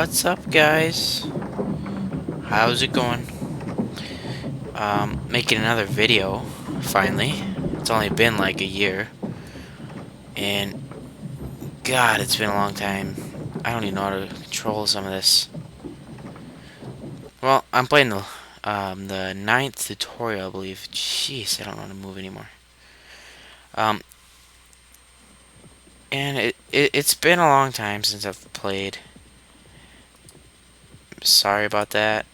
What's up, guys? How's it going? Making another video, finally. It's only been like a year. And, God, it's been a long time. I don't even know how to control some of this. Well, I'm playing the ninth tutorial, I believe. Jeez, I don't know how to move anymore. Um, and it's been a long time since I've played. Sorry about that.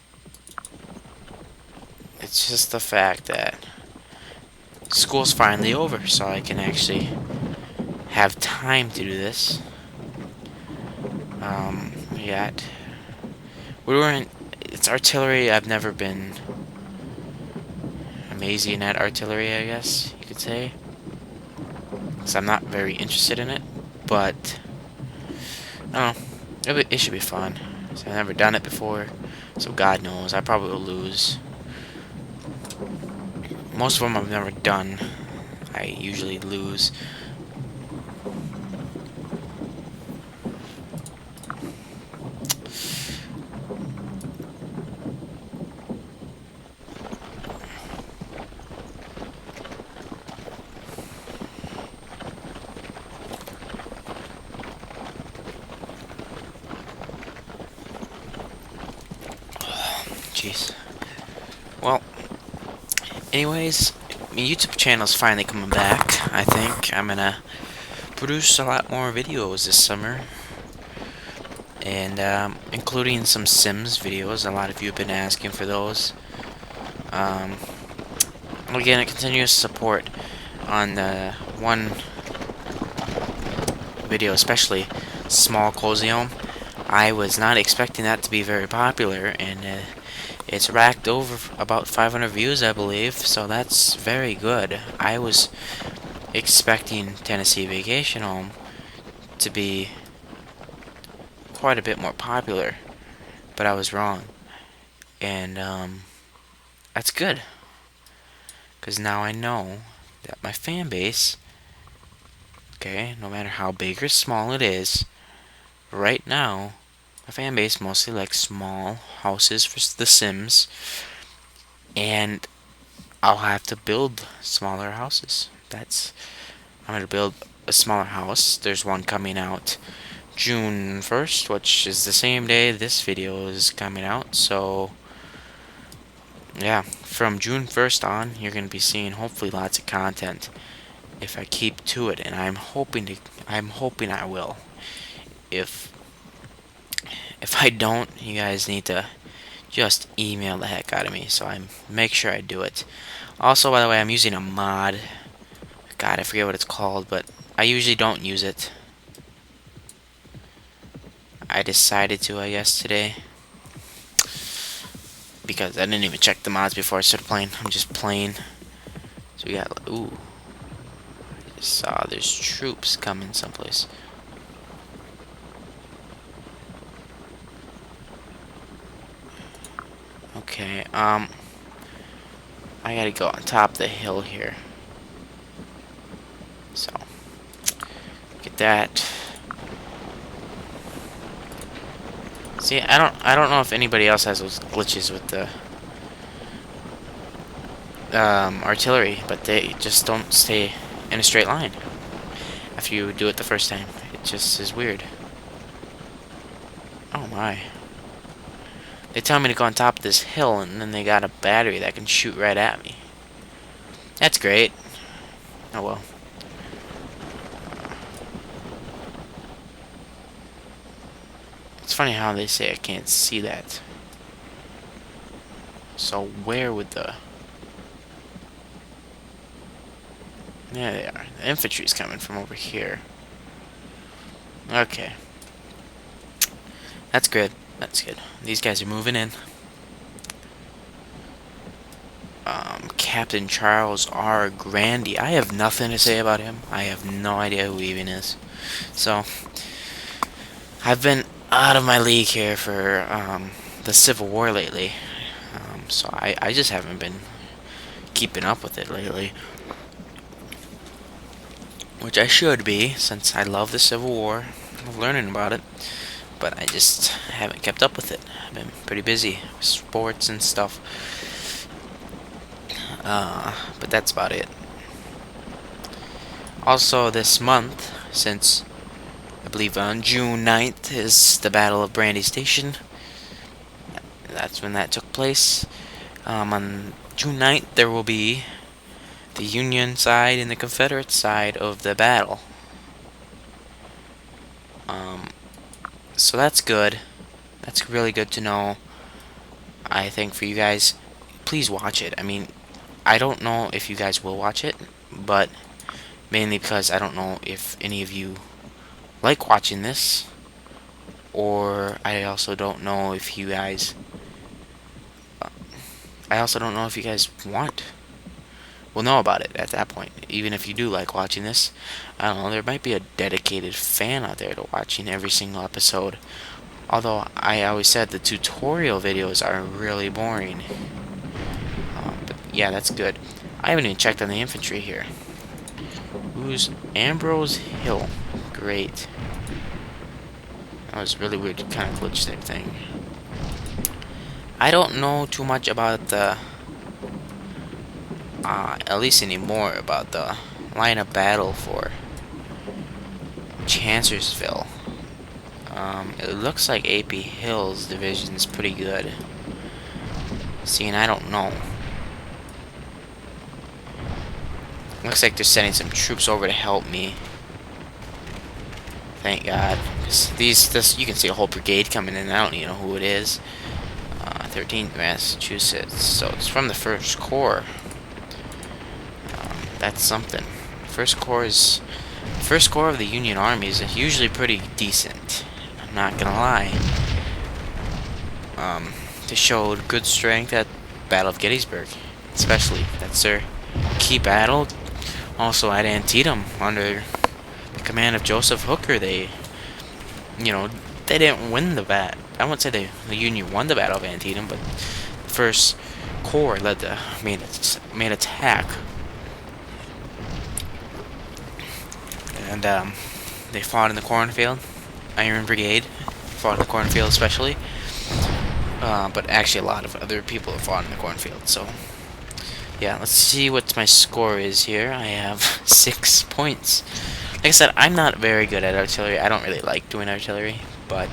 It's just the fact that school's finally over, so I can actually have time to do this. We got... We were in... It's artillery. I've never been amazing at artillery, I guess you could say. Because I'm not very interested in it. But, I don't know. It should be fun. So I've never done it before. So God knows, I probably will lose. Most of them I've never done. I usually lose. Jeez. Well, anyways, my YouTube channel's finally coming back. I think I'm gonna produce a lot more videos this summer, and including some Sims videos. A lot of you have been asking for those. Again, a continuous support on the one video, especially small cozy home. I was not expecting that to be very popular, and it's racked over about 500 views, I believe, so that's very good. I was expecting Tennessee Vacation Home to be quite a bit more popular, but I was wrong. And that's good, because now I know that my fan base, okay, no matter how big or small it is, right now, my fan base mostly likes small houses for The Sims, and I'll have to build smaller houses. I'm going to build a smaller house. There's one coming out June 1st, which is the same day this video is coming out. So, yeah, from June 1st on, you're going to be seeing hopefully lots of content if I keep to it, and I'm hoping I will. If I don't, you guys need to just email the heck out of me so I make sure I do it. Also, by the way, I'm using a mod. God, I forget what it's called, but I usually don't use it. I decided to, I guess, today. Because I didn't even check the mods before I started playing. I'm just playing. So we got, ooh. I just saw there's troops coming someplace. Okay, I gotta go on top of the hill here. So, get that. See, I don't know if anybody else has those glitches with the artillery, but they just don't stay in a straight line after you do it the first time. It just is weird. Oh my. They tell me to go on top of this hill, and then they got a battery that can shoot right at me. That's great. Oh well. It's funny how they say I can't see that. So where would the... There they are. The infantry's coming from over here. Okay. That's good. That's good. These guys are moving in. Captain Charles R. Grandy. I have nothing to say about him. I have no idea who he even is. So, I've been out of my league here for the Civil War lately. So I just haven't been keeping up with it lately. Which I should be, since I love the Civil War. I love learning about it. but I just haven't kept up with it. I've been pretty busy with sports and stuff. But that's about it. Also, this month, since I believe on June 9th is the Battle of Brandy Station. That's when that took place. On June 9th, there will be the Union side and the Confederate side of the battle. So that's good. That's really good to know. I think for you guys, please watch it. I mean, I don't know if you guys will watch it, but mainly because I don't know if any of you like watching this, or I also don't know if you guys want will know about it at that point. Even if you do like watching this, I don't know, there might be a dedicated fan out there to watching every single episode. Although I always said the tutorial videos are really boring. But yeah, that's good. I haven't even checked on the infantry here. Who's Ambrose Hill? Great. That was really weird, kind of glitch type thing. I don't know too much about the, at least anymore, about the line of battle for Chancellorsville. It looks like AP Hill's division is pretty good. See, and I don't know. Looks like they're sending some troops over to help me. Thank God. This you can see a whole brigade coming in. I don't even know who it is. 13th Massachusetts. So it's from the 1st Corps. That's something. First Corps of the Union Army is usually pretty decent. I'm not gonna lie. They showed good strength at Battle of Gettysburg, especially. That's their key battle. Also at Antietam, under the command of Joseph Hooker, they didn't win the bat. I won't say the Union won the Battle of Antietam, but the First Corps led the main attack. And they fought in the cornfield. Iron Brigade fought in the cornfield especially. But actually a lot of other people have fought in the cornfield. So yeah, let's see what my score is here. I have 6 points. Like I said, I'm not very good at artillery. I don't really like doing artillery, but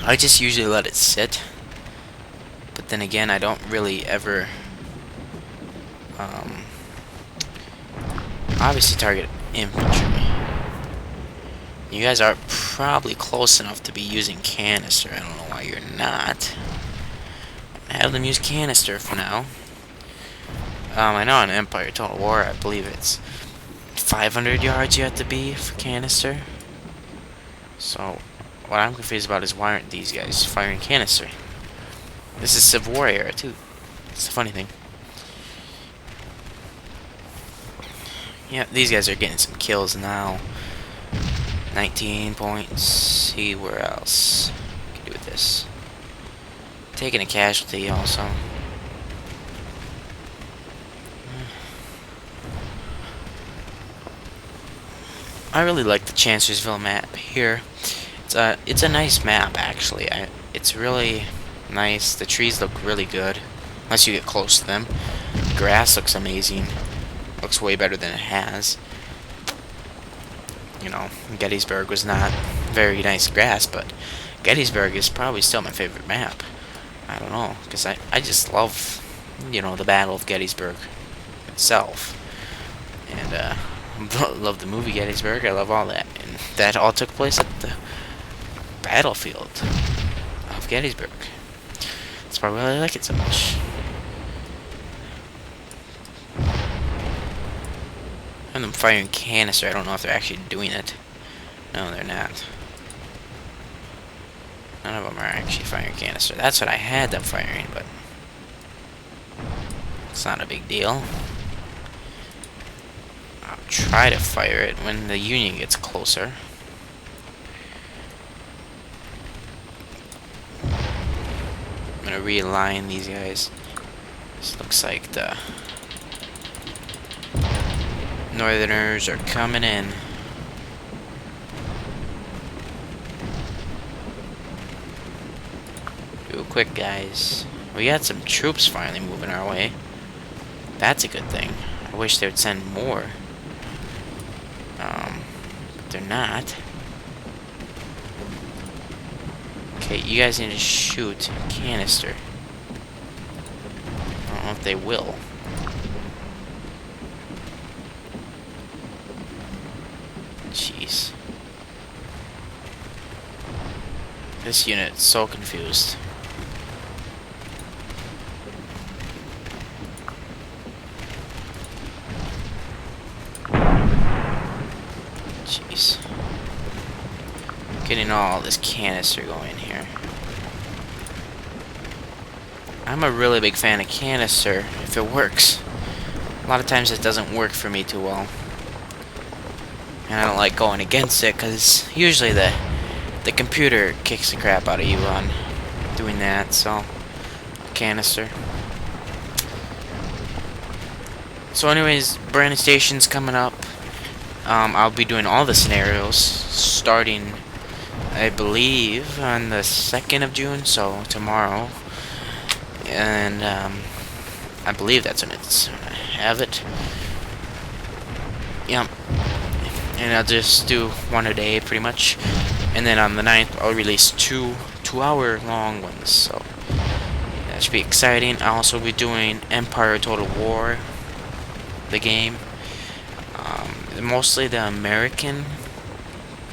I just usually let it sit. But then again, I don't really ever obviously target infantry. You guys are probably close enough to be using canister. I don't know why you're not. I have them use canister for now. I know on Empire Total War, I believe it's 500 yards you have to be for canister. So what I'm confused about is why aren't these guys firing canister? This is Civil War era too. It's a funny thing. Yeah, these guys are getting some kills now. 19 points. See where else we can do with this. Taking a casualty also. I really like the Chancellorsville map here. It's a nice map actually. It's really nice. The trees look really good, unless you get close to them. The grass looks amazing. Looks way better than it has. You know, Gettysburg was not very nice grass, but Gettysburg is probably still my favorite map. I don't know, because I just love, the Battle of Gettysburg itself. And, love the movie Gettysburg. I love all that. And that all took place at the battlefield of Gettysburg. That's probably why I like it so much. And them firing canister. I don't know if they're actually doing it. No, they're not. None of them are actually firing canister. That's what I had them firing, but it's not a big deal. I'll try to fire it when the Union gets closer. I'm gonna realign these guys. This looks like the Northerners are coming in. quick, guys. We got some troops finally moving our way. That's a good thing. I wish they would send more. But they're not. Okay, you guys need to shoot canister. I don't know if they will. Jeez. This unit's so confused. Jeez. Getting all this canister going here. I'm a really big fan of canister if it works. A lot of times it doesn't work for me too well. And I don't like going against it because usually the computer kicks the crap out of you on doing that, so canister. So anyways, Brandon Station's coming up. I'll be doing all the scenarios starting, I believe, on the 2nd of June, so tomorrow. And I believe that's when it's have it. Yep. And I'll just do one a day pretty much. And then on the 9th I'll release two 2-hour long ones, so that should be exciting. I'll also be doing Empire Total War, the game. Mostly the American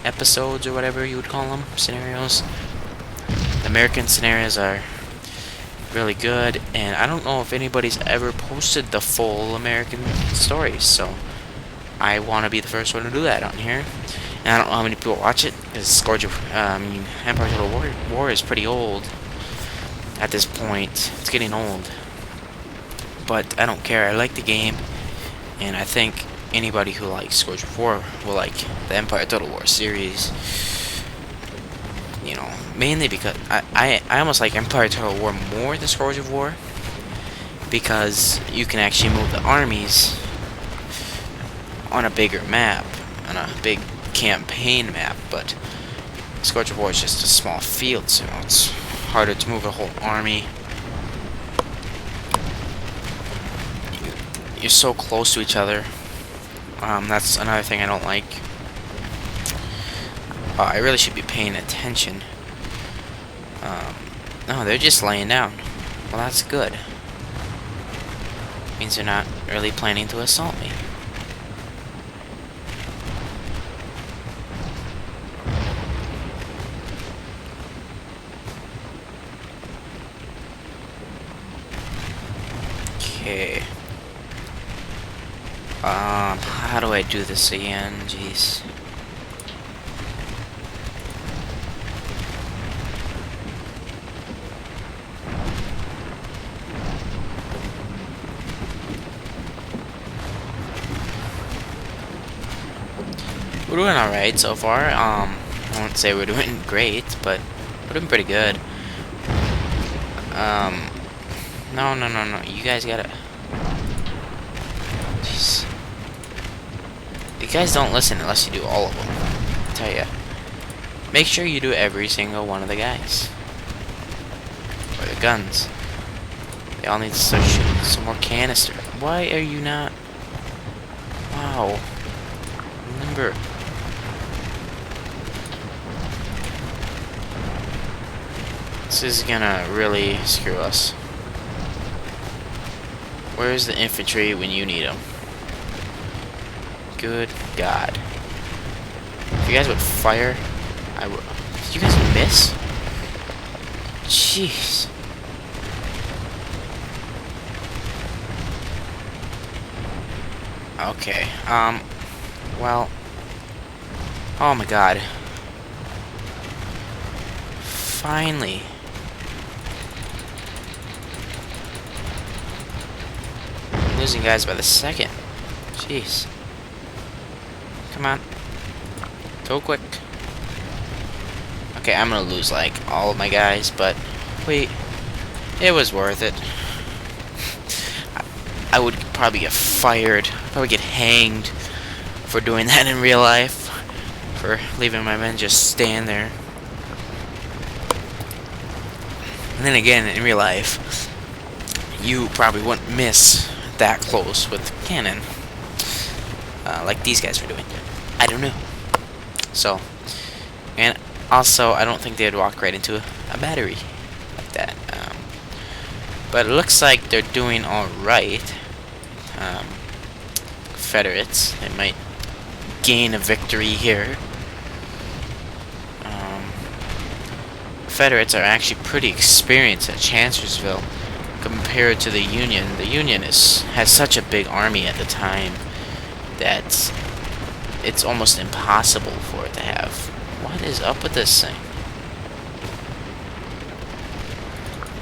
episodes, or whatever you would call them, scenarios. The American scenarios are really good, and I don't know if anybody's ever posted the full American stories, so I want to be the first one to do that on here. And I don't know how many people watch it, because Scourge of, Empire Total War is pretty old at this point. It's getting old. But I don't care, I like the game, and I think anybody who likes Scourge of War will like the Empire Total War series. You know, mainly because I almost like Empire Total War more than Scourge of War, because you can actually move the armies on a bigger map, on a big campaign map, but Scourge of War is just a small field, so it's harder to move a whole army. You're so close to each other. That's another thing I don't like. I really should be paying attention. No, they're just laying down. Well, that's good. Means they're not really planning to assault me. Okay. How do I do this again? Jeez. We're doing alright so far. I won't say we're doing great, but we're doing pretty good. No. You guys gotta... Jeez. You guys don't listen unless you do all of them. I tell ya. Make sure you do every single one of the guys. Or the guns. They all need to start shooting some more canister. Why are you not... Wow. Remember... This is gonna really screw us. Where's the infantry when you need them? Good God. If you guys would fire, I would... Did you guys miss? Jeez. Okay, well... Oh my God. Finally. I'm losing guys by the second. Jeez. Come on. Go quick. Okay, I'm gonna lose, like, all of my guys, but... Wait. It was worth it. I would probably get fired. Probably get hanged for doing that in real life. For leaving my men just stand there. And then again, in real life, you probably wouldn't miss that close with cannon, like these guys are doing. I don't know. So, and also, I don't think they'd walk right into a battery like that. But it looks like they're doing all right. Confederates, they might gain a victory here. Confederates are actually pretty experienced at Chancellorsville compared to the Union. The Union has such a big army at the time that it's almost impossible for it to have. What is up with this thing?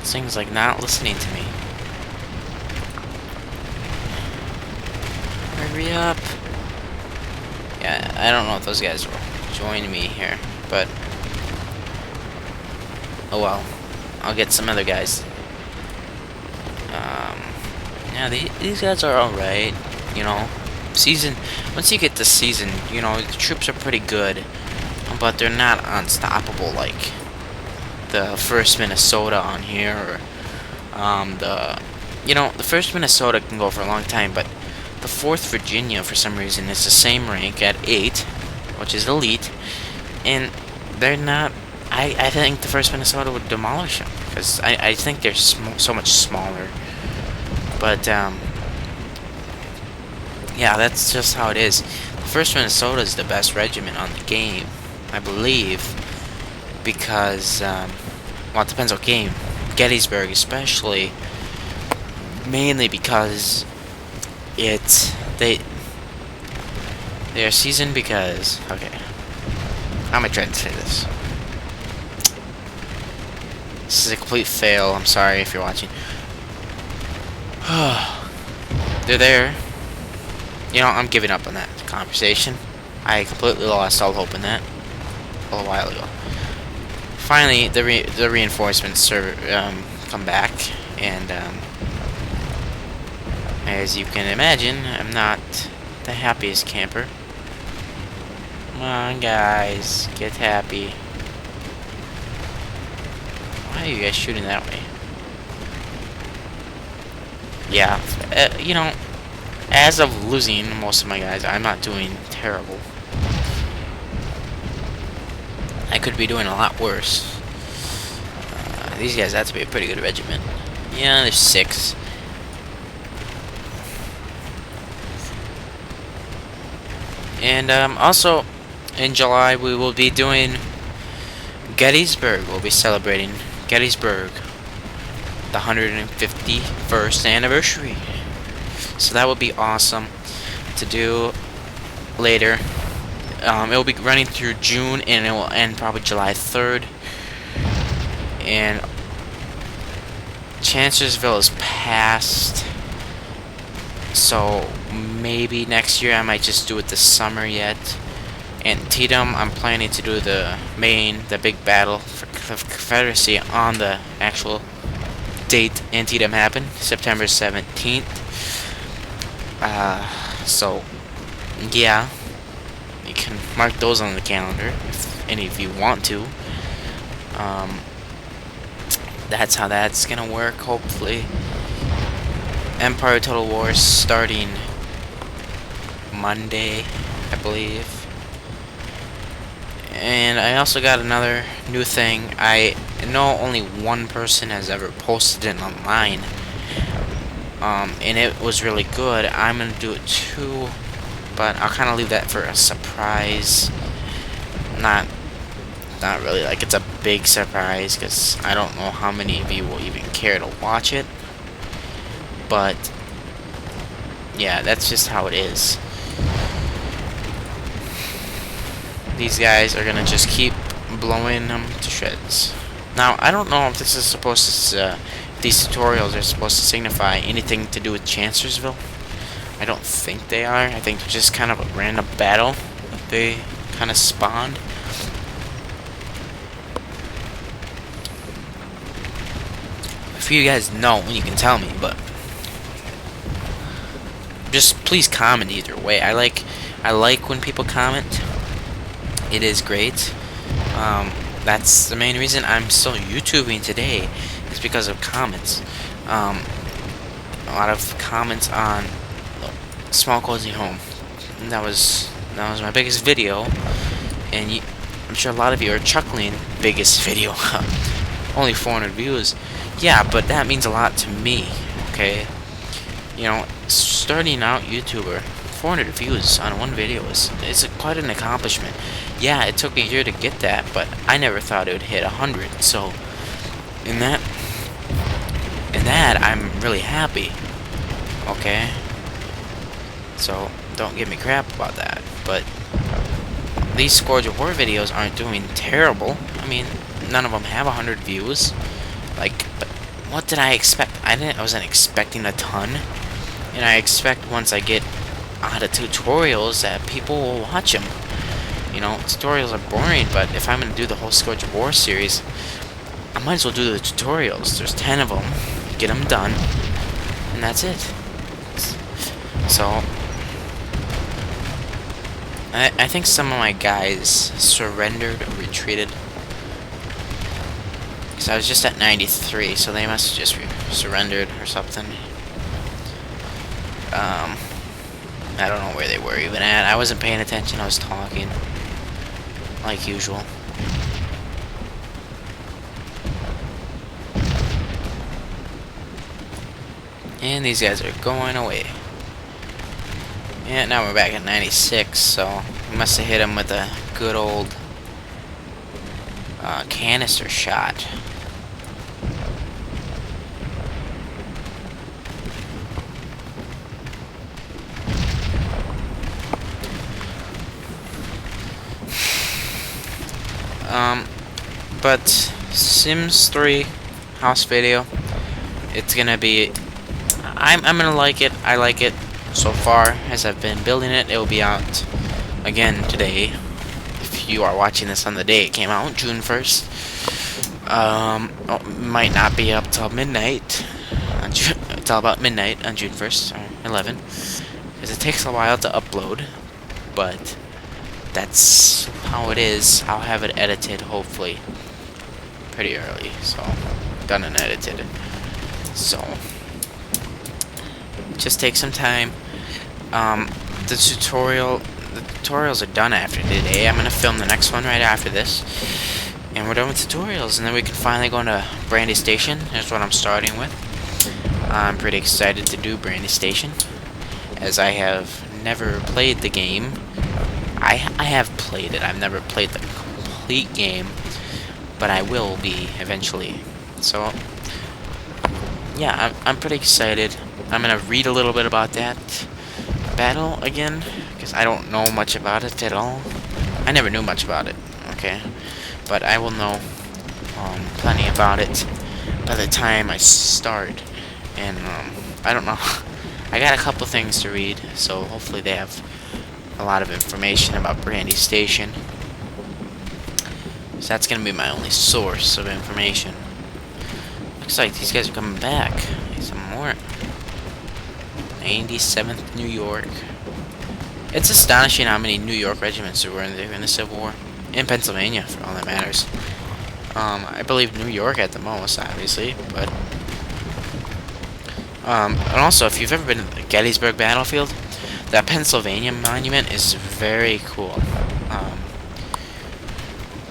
This thing's like not listening to me. Hurry up. Yeah, I don't know if those guys will join me here, but oh well. I'll get some other guys. Yeah, these guys are alright, you know. Once you get to season, you know, the troops are pretty good, but they're not unstoppable like the 1st Minnesota on here, or the 1st Minnesota can go for a long time, but the 4th Virginia for some reason is the same rank at 8, which is elite, and they're not. I think the 1st Minnesota would demolish them because I think they're so much smaller. But yeah, that's just how it is. The 1st Minnesota is the best regiment on the game, I believe, because well, it depends what game. Gettysburg, especially, mainly because they are seasoned because, okay, how am I trying to say this? This is a complete fail. I'm sorry if you're watching. They're there. You know, I'm giving up on that conversation. I completely lost all hope in that a little while ago. Finally, the reinforcements come back, and as you can imagine, I'm not the happiest camper. Come on, guys, get happy. Why are you guys shooting that way? Yeah, you know, as of losing most of my guys, I'm not doing terrible. I could be doing a lot worse. These guys have to be a pretty good regiment. Yeah, there's 6. And also, in July, we will be doing Gettysburg. We'll be celebrating Gettysburg, the 151st anniversary. So that will be awesome to do later. It will be running through June, and it will end probably July 3rd. And Chancellorsville is past, so maybe next year I might just do it this summer yet. Antietam, I'm planning to do the big battle for Confederacy on the actual date Antietam happened, September 17th. So, yeah, you can mark those on the calendar if any of you want to. That's how that's gonna work, hopefully. Empire Total War starting Monday, I believe. And I also got another new thing. I know only one person has ever posted it online, and it was really good. I'm gonna do it too, but I'll kind of leave that for a surprise. Not really like it's a big surprise, because I don't know how many of you will even care to watch it. But yeah, that's just how it is. These guys are gonna just keep blowing them to shreds. Now, I don't know if this is supposed to, these tutorials are supposed to signify anything to do with Chancellorsville. I don't think they are. I think they're just kind of a random battle that they kind of spawned. If you guys know, you can tell me, but just please comment either way. I like when people comment. It is great. That's the main reason I'm still YouTubing today, It's because of comments. A lot of comments on Small Cozy Home. And that was my biggest video, and I'm sure a lot of you are chuckling. Biggest video, only 400 views. Yeah, but that means a lot to me. Okay, you know, starting out YouTuber, 400 views on one video is quite an accomplishment. Yeah, it took a year to get that, but I never thought it would hit 100. So, in that, I'm really happy. Okay, so don't give me crap about that. But these Scourge of War videos aren't doing terrible. I mean, none of them have 100 views. Like, but what did I expect? I wasn't expecting a ton. And I expect once I get out of tutorials that people will watch them. You know, tutorials are boring, but if I'm going to do the whole Scourge of War series, I might as well do the tutorials. There's 10 of them. Get them done. And that's it. So, I think some of my guys surrendered or retreated. Because I was just at 93, so they must have just surrendered or something. I don't know where they were even at. I wasn't paying attention, I was talking. Like usual. And these guys are going away. Yeah, now we're back at 96, so we must have hit him with a good old canister shot. But Sims 3 house video, it's gonna be, I'm gonna like it. I like it so far as I've been building it. It will be out again today. If you are watching this on the day it came out, June 1st. Might not be up till midnight. Till about midnight on June 1st or 11, because it takes a while to upload. But that's how it is. I'll have it edited hopefully pretty early, so done and edited. So just take some time. The tutorials are done after today. I'm gonna film the next one right after this, and we're done with tutorials, and then we can finally go into Brandy Station. That's what I'm starting with. I'm pretty excited to do Brandy Station, as I have never played the game. I have played it. I've never played the complete game, but I will be eventually. So yeah, I'm pretty excited. I'm gonna read a little bit about that battle again, because I don't know much about it at all. I never knew much about it, okay? But I will know plenty about it by the time I start. And I don't know. I got a couple things to read, so hopefully they have a lot of information about Brandy Station. So that's gonna be my only source of information. Looks like these guys are coming back. Some more. 97th New York. It's astonishing how many New York regiments there were in the Civil War. In Pennsylvania, for all that matters. I believe New York at the most, obviously, but and also, if you've ever been to the Gettysburg battlefield, that Pennsylvania monument is very cool.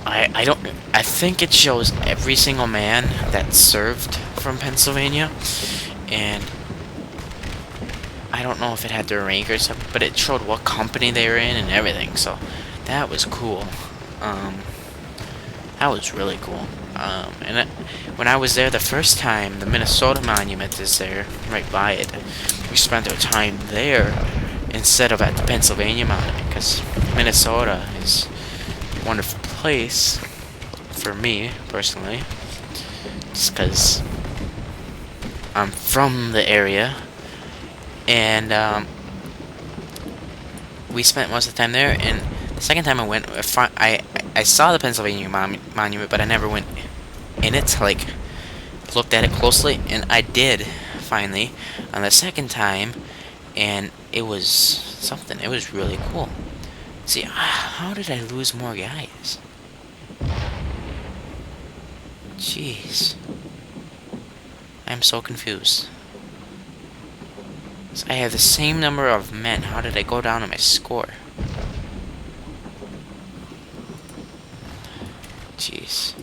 I think it shows every single man that served from Pennsylvania, and I don't know if it had their rank or something, but it showed what company they were in and everything, so that was cool. That was really cool. When I was there the first time, the Minnesota monument is there, right by it. We spent our time there instead of at the Pennsylvania monument, because Minnesota is a wonderful place for me, personally. Just because I'm from the area, and we spent most of the time there, and the second time I went, I saw the Pennsylvania monument, but I never went in it, like, looked at it closely, and I did, finally, on the second time, and it was something. It was really cool. See, how did I lose more guys? Jeez. I'm so confused. So I have the same number of men. How did I go down on my score? Jeez.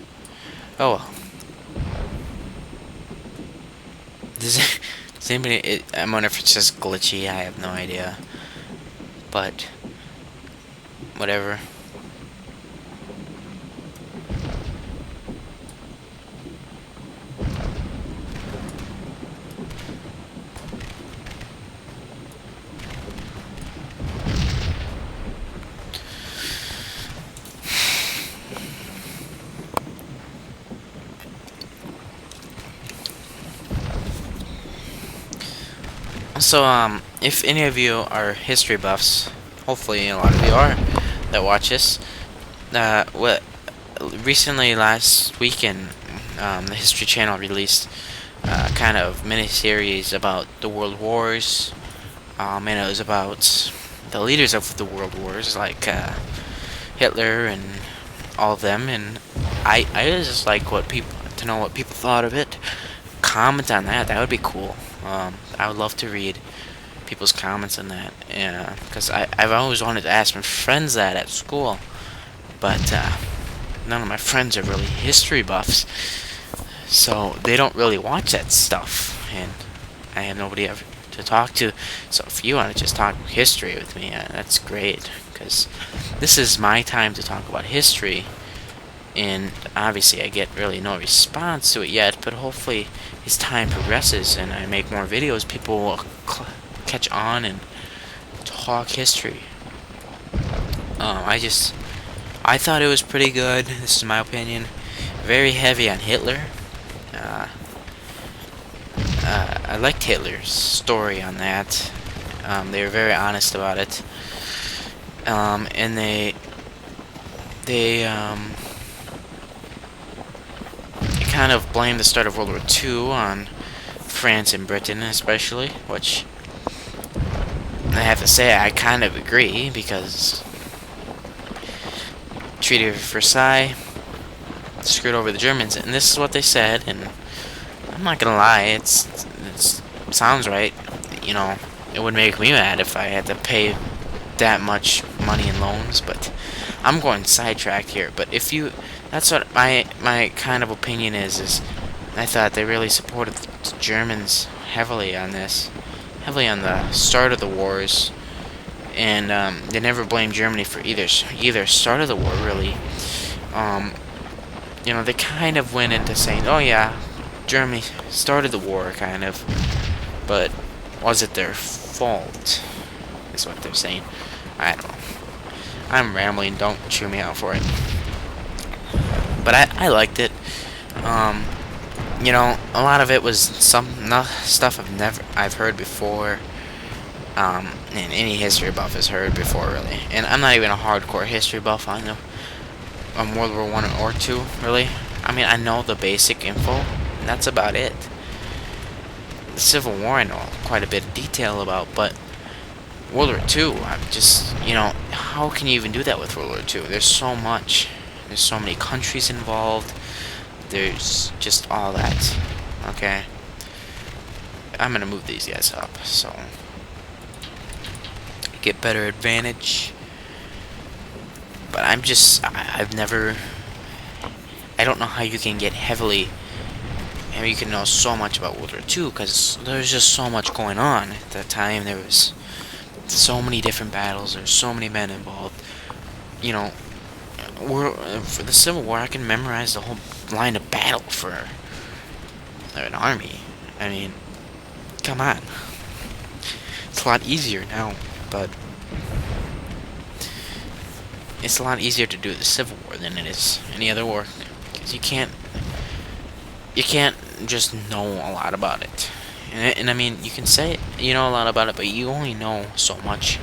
Oh well. Does anybody... I wonder if it's just glitchy. I have no idea. But... whatever. So, if any of you are history buffs, hopefully a lot of you are, that watch this, what recently last weekend, the History Channel released kind of mini-series about the World Wars, and it was about the leaders of the World Wars, like Hitler and all of them, and I just like to know what people thought of it. Comment on that. That would be cool. I would love to read people's comments on that. Yeah, because I've always wanted to ask my friends that at school, but none of my friends are really history buffs, so they don't really watch that stuff, and I have nobody ever to talk to. So if you want to just talk history with me, that's great, because this is my time to talk about history. And obviously I get really no response to it yet, but hopefully as time progresses and I make more videos, people will catch on and talk history. I thought it was pretty good. This is my opinion. Very heavy on Hitler. I liked Hitler's story on that. They were very honest about it. And they kind of blame the start of World War II on France and Britain especially, which I have to say I kind of agree, because Treaty of Versailles screwed over the Germans, and this is what they said, and I'm not gonna lie, it sounds right. You know, it would make me mad if I had to pay that much money in loans, but I'm going sidetracked here. But if you... that's what my kind of opinion is I thought they really supported the Germans heavily on this. Heavily on the start of the wars. And they never blamed Germany for either start of the war, really. You know, they kind of went into saying, oh yeah, Germany started the war, kind of. But was it their fault? Is what they're saying. I don't know. I'm rambling, don't chew me out for it. But I liked it. You know, a lot of it was stuff I've heard before. And any history buff has heard before, really. And I'm not even a hardcore history buff on World War I or II, really. I mean, I know the basic info, and that's about it. The Civil War I know quite a bit of detail about, but World War II, I'm just, you know, how can you even do that with World War II? There's so much. There's so many countries involved. There's just all that. Okay. I'm gonna move these guys up, so get better advantage. But I've never... I don't know how you can get heavily... how you can know so much about World War II, because there's just so much going on at that time. There was so many different battles. There's so many men involved. You know, for the Civil War, I can memorize the whole line of battle for an army. I mean, come on. It's a lot easier now, but it's a lot easier to do the Civil War than it is any other war, because you can't just know a lot about it. And I mean, you can say you know a lot about it, but you only know so much.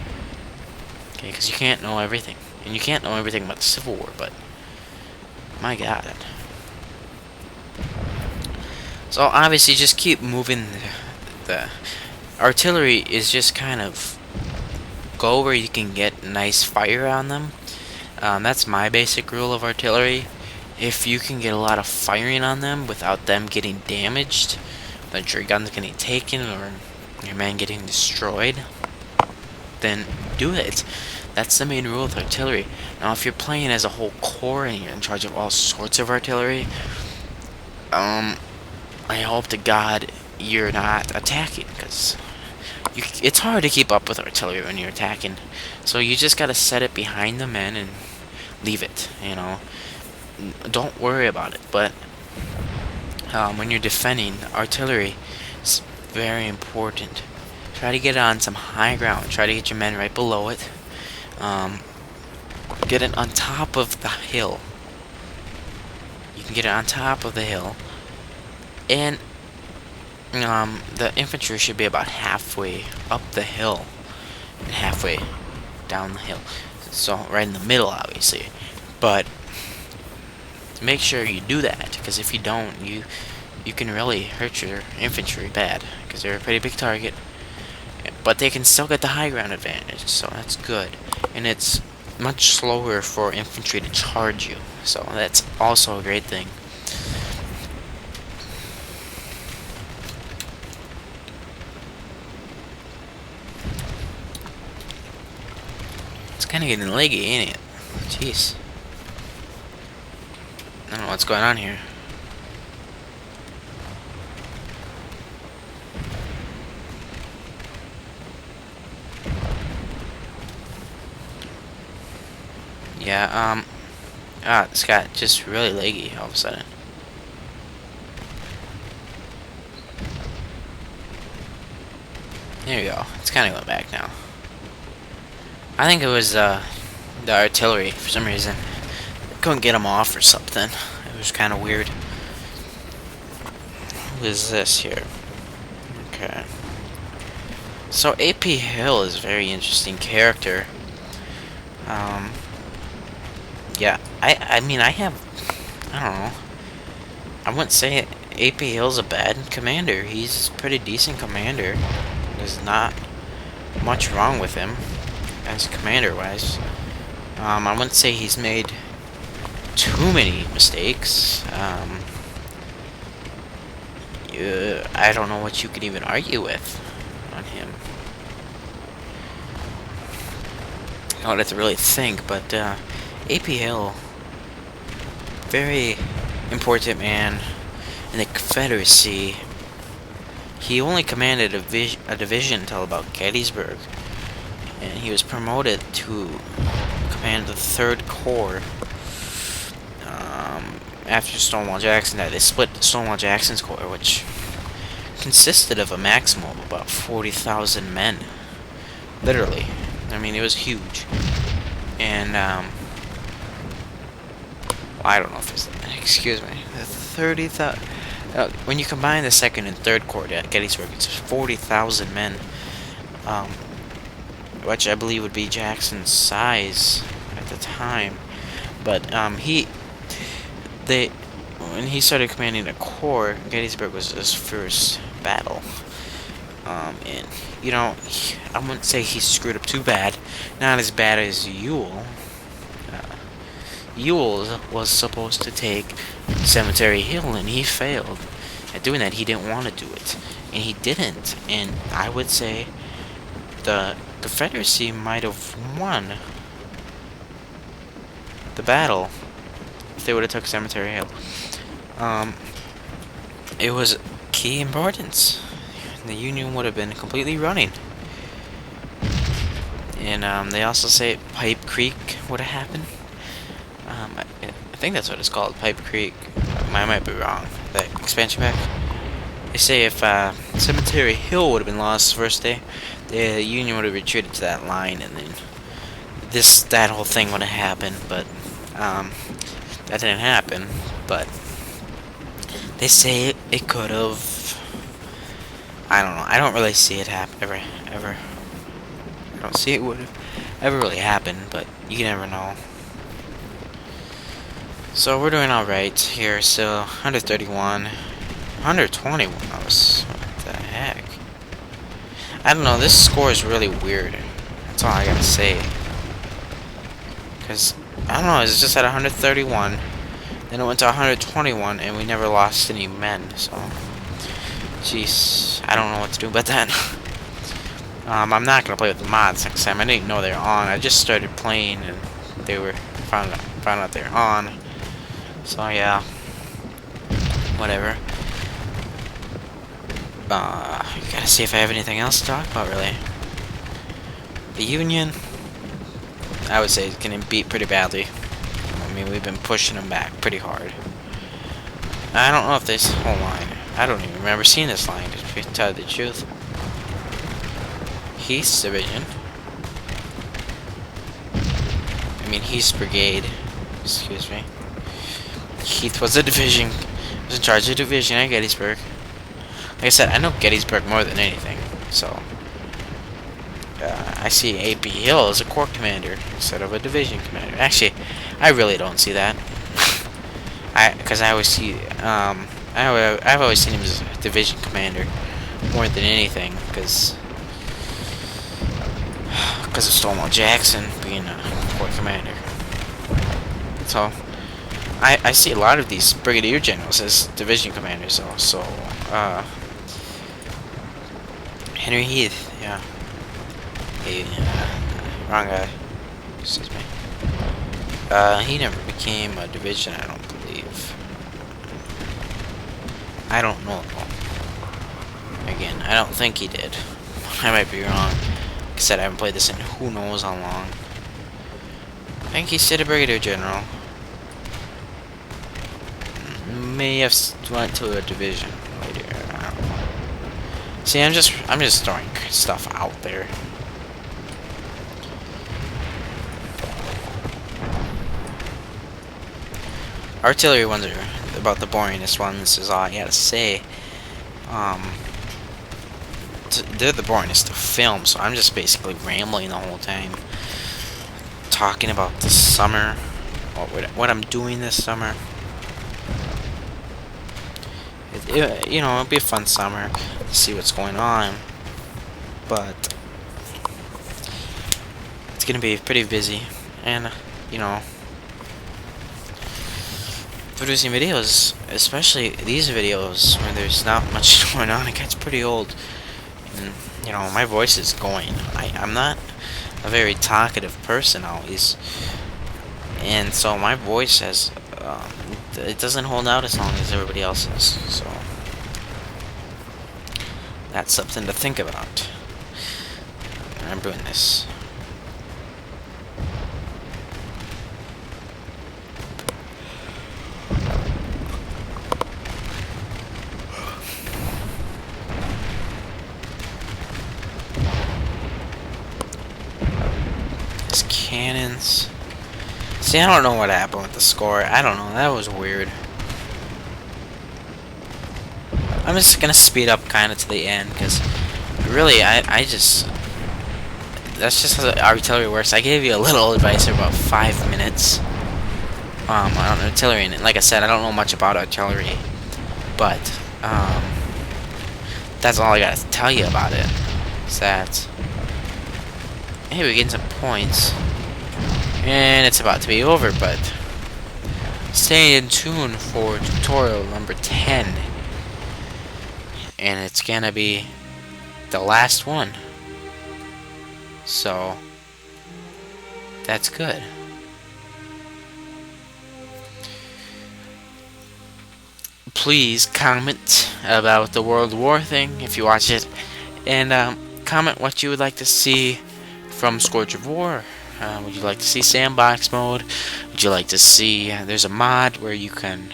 Okay, because you can't know everything. And you can't know everything about the Civil War, but my God. So obviously, just keep moving. The artillery is just kind of go where you can get nice fire on them. That's my basic rule of artillery. If you can get a lot of firing on them without them getting damaged, that your gun's getting taken or your man getting destroyed, then do it. That's the main rule with artillery. Now, if you're playing as a whole corps and you're in charge of all sorts of artillery, I hope to God you're not attacking, because it's hard to keep up with artillery when you're attacking. So you just gotta set it behind the men and leave it, you know. Don't worry about it. But when you're defending, artillery is very important. Try to get it on some high ground. Try to get your men right below it. Get it on top of the hill. You can get it on top of the hill. And the infantry should be about halfway up the hill and halfway down the hill. So right in the middle, obviously. But make sure you do that, because if you don't, you can really hurt your infantry bad, because they're a pretty big target. But they can still get the high ground advantage, so that's good. And it's much slower for infantry to charge you, so that's also a great thing. It's kind of getting leggy, ain't it? Jeez. I don't know what's going on here. Yeah, this got just really leggy all of a sudden. There you go. It's kind of going back now. I think it was the artillery for some reason. Couldn't get them off or something. It was kind of weird. Who is this here? Okay. So AP Hill is a very interesting character. Yeah, I mean, I don't know. I wouldn't say AP Hill's a bad commander. He's a pretty decent commander. There's not much wrong with him as commander-wise. I wouldn't say he's made too many mistakes. I don't know what you could even argue with on him. I would have to really think, but AP Hill, very important man in the Confederacy. He only commanded a division until about Gettysburg, and he was promoted to command the 3rd Corps after Stonewall Jackson died. They split Stonewall Jackson's corps, which consisted of a maximum of about 40,000 men. Literally. I mean, it was huge. And, I don't know if it's... Excuse me. 30,000... when you combine the 2nd and 3rd Corps at Gettysburg, it's 40,000 men. Which I believe would be Jackson's size at the time. But, when he started commanding a corps, Gettysburg was his first battle. And, you know, I wouldn't say he screwed up too bad. Not as bad as Ewell. Ewell was supposed to take Cemetery Hill, and he failed at doing that. He didn't want to do it, and he didn't. And I would say the Confederacy might have won the battle if they would have took Cemetery Hill. It was key importance. The Union would have been completely running. And they also say Pipe Creek would have happened. I think that's what it's called, Pipe Creek. I might be wrong. That expansion pack. They say if Cemetery Hill would have been lost the first day, the Union would have retreated to that line, and then that whole thing would have happened. But that didn't happen. But they say it could have. I don't know. I don't really see it happen ever. I don't see it would have ever really happened, but you never know. So we're doing alright here, still 131, 121, what the heck? I don't know, this score is really weird, that's all I gotta say. Because, I don't know, it's just at 131, then it went to 121, and we never lost any men, so. Jeez, I don't know what to do about that. I'm not gonna play with the mods next time. I didn't know they were on. I just started playing and they were found out they're on. So yeah, whatever. Gotta see if I have anything else to talk about, really. The Union, I would say, is getting beat pretty badly. I mean, we've been pushing them back pretty hard. I don't know if this whole line, I don't even remember seeing this line, to tell you the truth. Heath's division. I mean, Heath's brigade. Excuse me. Heath was a division. Was in charge of a division at Gettysburg. Like I said, I know Gettysburg more than anything, so I see A.P. Hill as a corps commander instead of a division commander. Actually, I really don't see that. Because I always see, I've always seen him as a division commander more than anything, because of Stonewall Jackson being a corps commander. So I see a lot of these brigadier generals as division commanders, though. So Henry Heath, yeah. Hey, wrong guy. Excuse me. He never became a division, I don't believe. I don't know, though. Again, I don't think he did. I might be wrong. Like I said, I haven't played this in who knows how long. I think he said a brigadier general. May have went to a division later. I don't know. See, I'm just throwing stuff out there. Artillery ones are about the boringest ones, is all I gotta say. They're the boringest to film, so I'm just basically rambling the whole time, talking about the summer, what I'm doing this summer. You know, it'll be a fun summer to see what's going on, but it's gonna be pretty busy, and you know, producing videos, especially these videos where there's not much going on, it gets pretty old. And, you know, my voice is going. I'm not a very talkative person always, and so my voice has it doesn't hold out as long as everybody else's. So that's something to think about when I'm doing this. Cannons. See, I don't know what happened with the score. I don't know. That was weird. I'm just gonna speed up kind of to the end, because really, that's just how the artillery works. I gave you a little advice for about 5 minutes on artillery, and like I said, I don't know much about artillery, but that's all I gotta tell you about it. Is that hey, we're getting some points. And it's about to be over, but stay in tune for tutorial number 10. And it's gonna be the last one. So that's good. Please comment about the World War thing if you watch it. And comment what you would like to see from Scourge of War. Would you like to see sandbox mode? Would you like to see... there's a mod where you can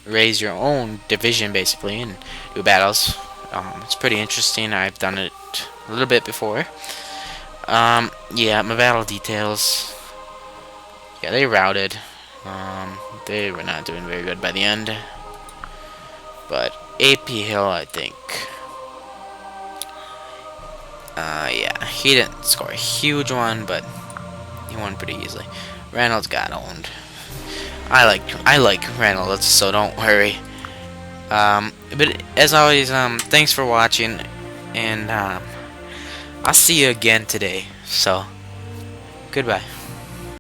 raise your own division, basically, and do battles. It's pretty interesting. I've done it a little bit before. Yeah, my battle details. Yeah, they routed. They were not doing very good by the end. But A.P. Hill, I think... yeah, he didn't score a huge one, but he won pretty easily. Reynolds got owned. I like Reynolds, so don't worry. But as always, thanks for watching, and I'll see you again today. So, goodbye.